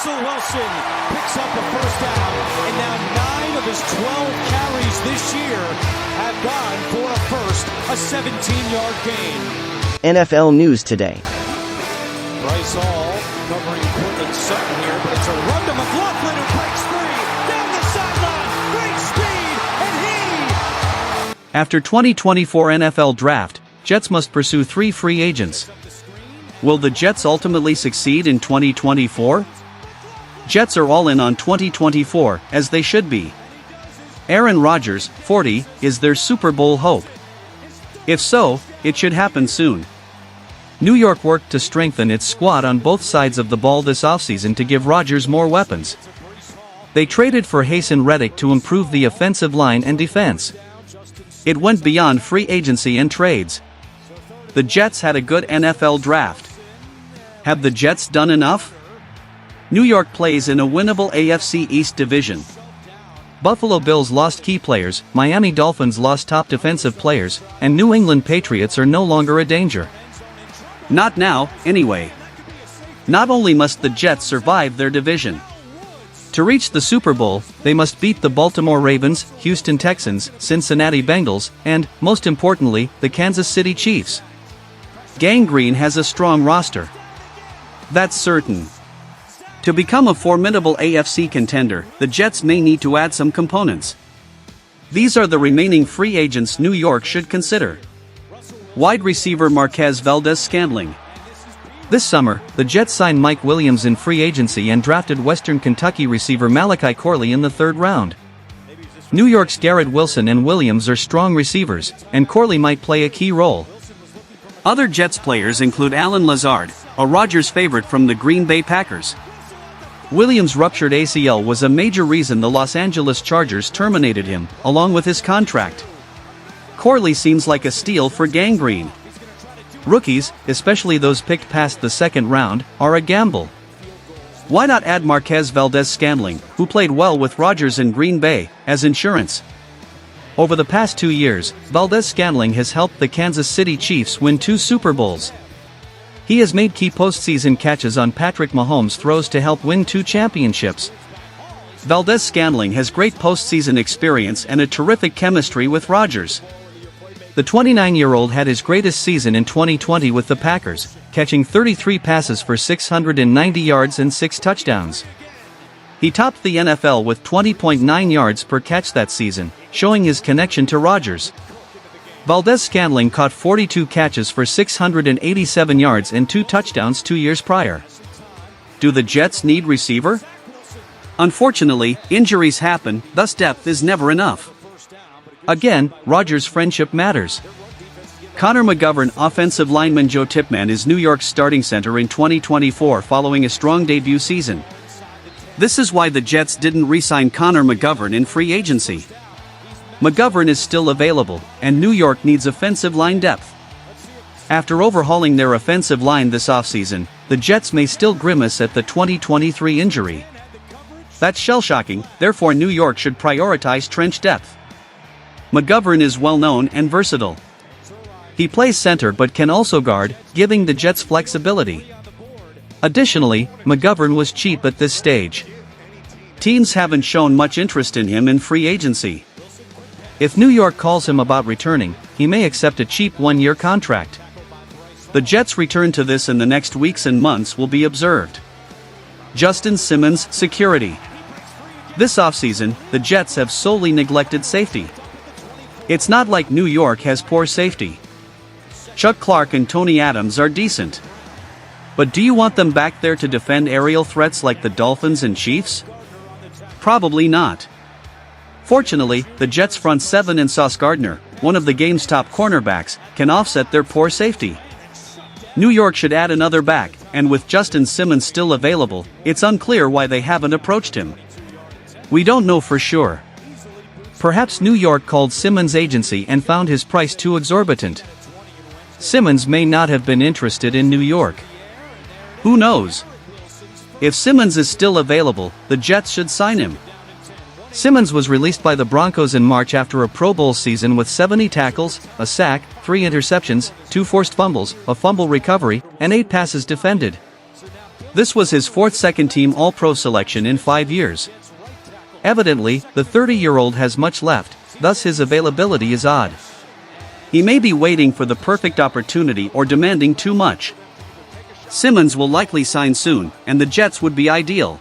Russell Wilson picks up a first down, and now 9 of his 12 carries this year have gone for a first, a 17-yard gain. NFL News Today. Bryce Hall covering Cortland Sutton here, but it's a run to McLaughlin who breaks free, down the sideline, great speed, and he... After 2024 NFL Draft, Jets must pursue 3 free agents. Will the Jets ultimately succeed in 2024? Jets are all in on 2024, as they should be. Aaron Rodgers, 40, is their Super Bowl hope. If so, it should happen soon. New York worked to strengthen its squad on both sides of the ball this offseason to give Rodgers more weapons. They traded for Haason Reddick to improve the offensive line and defense. It went beyond free agency and trades. The Jets had a good NFL draft. Have the Jets done enough? New York plays in a winnable AFC East division. Buffalo Bills lost key players, Miami Dolphins lost top defensive players, and New England Patriots are no longer a danger. Not now, anyway. Not only must the Jets survive their division. To reach the Super Bowl, they must beat the Baltimore Ravens, Houston Texans, Cincinnati Bengals, and, most importantly, the Kansas City Chiefs. Gang Green has a strong roster. That's certain. To become a formidable AFC contender, the Jets may need to add some components. These are the remaining free agents New York should consider. Wide receiver Marquez Valdes-Scantling. This summer, the Jets signed Mike Williams in free agency and drafted Western Kentucky receiver Malachi Corley in the 3rd round. New York's Garrett Wilson and Williams are strong receivers, and Corley might play a key role. Other Jets players include Allen Lazard, a Rodgers favorite from the Green Bay Packers. Williams' ruptured ACL was a major reason the Los Angeles Chargers terminated him, along with his contract. Corley seems like a steal for Gang Green. Rookies, especially those picked past the 2nd round, are a gamble. Why not add Marquez Valdes-Scantling, who played well with Rodgers in Green Bay, as insurance? Over the past 2 years, Valdes-Scantling has helped the Kansas City Chiefs win 2 Super Bowls. He has made key postseason catches on Patrick Mahomes' throws to help win 2 championships. Valdes-Scantling has great postseason experience and a terrific chemistry with Rodgers. The 29-year-old had his greatest season in 2020 with the Packers, catching 33 passes for 690 yards and 6 touchdowns. He topped the NFL with 20.9 yards per catch that season, showing his connection to Rodgers. Valdes-Scantling caught 42 catches for 687 yards and 2 touchdowns 2 years prior. Do the Jets need receiver? Unfortunately, injuries happen, thus depth is never enough. Again, Rodgers' friendship matters. Connor McGovern offensive lineman Joe Tipman is New York's starting center in 2024 following a strong debut season. This is why the Jets didn't re-sign Connor McGovern in free agency. McGovern is still available, and New York needs offensive line depth. After overhauling their offensive line this offseason, the Jets may still grimace at the 2023 injury. That's shell-shocking, therefore New York should prioritize trench depth. McGovern is well-known and versatile. He plays center but can also guard, giving the Jets flexibility. Additionally, McGovern was cheap at this stage. Teams haven't shown much interest in him in free agency. If New York calls him about returning, he may accept a cheap 1-year contract. The Jets' return to this in the next weeks and months will be observed. Justin Simmons, security. This offseason, the Jets have solely neglected safety. It's not like New York has poor safety. Chuck Clark and Tony Adams are decent. But do you want them back there to defend aerial threats like the Dolphins and Chiefs? Probably not. Fortunately, the Jets' front 7 and Sauce Gardner, one of the game's top cornerbacks, can offset their poor safety. New York should add another back, and with Justin Simmons still available, it's unclear why they haven't approached him. We don't know for sure. Perhaps New York called Simmons' agency and found his price too exorbitant. Simmons may not have been interested in New York. Who knows? If Simmons is still available, the Jets should sign him. Simmons was released by the Broncos in March after a Pro Bowl season with 70 tackles, a sack, 3 interceptions, 2 forced fumbles, a fumble recovery, and 8 passes defended. This was his fourth second-team All-Pro selection in 5 years. Evidently, the 30-year-old has much left, thus his availability is odd. He may be waiting for the perfect opportunity or demanding too much. Simmons will likely sign soon, and the Jets would be ideal.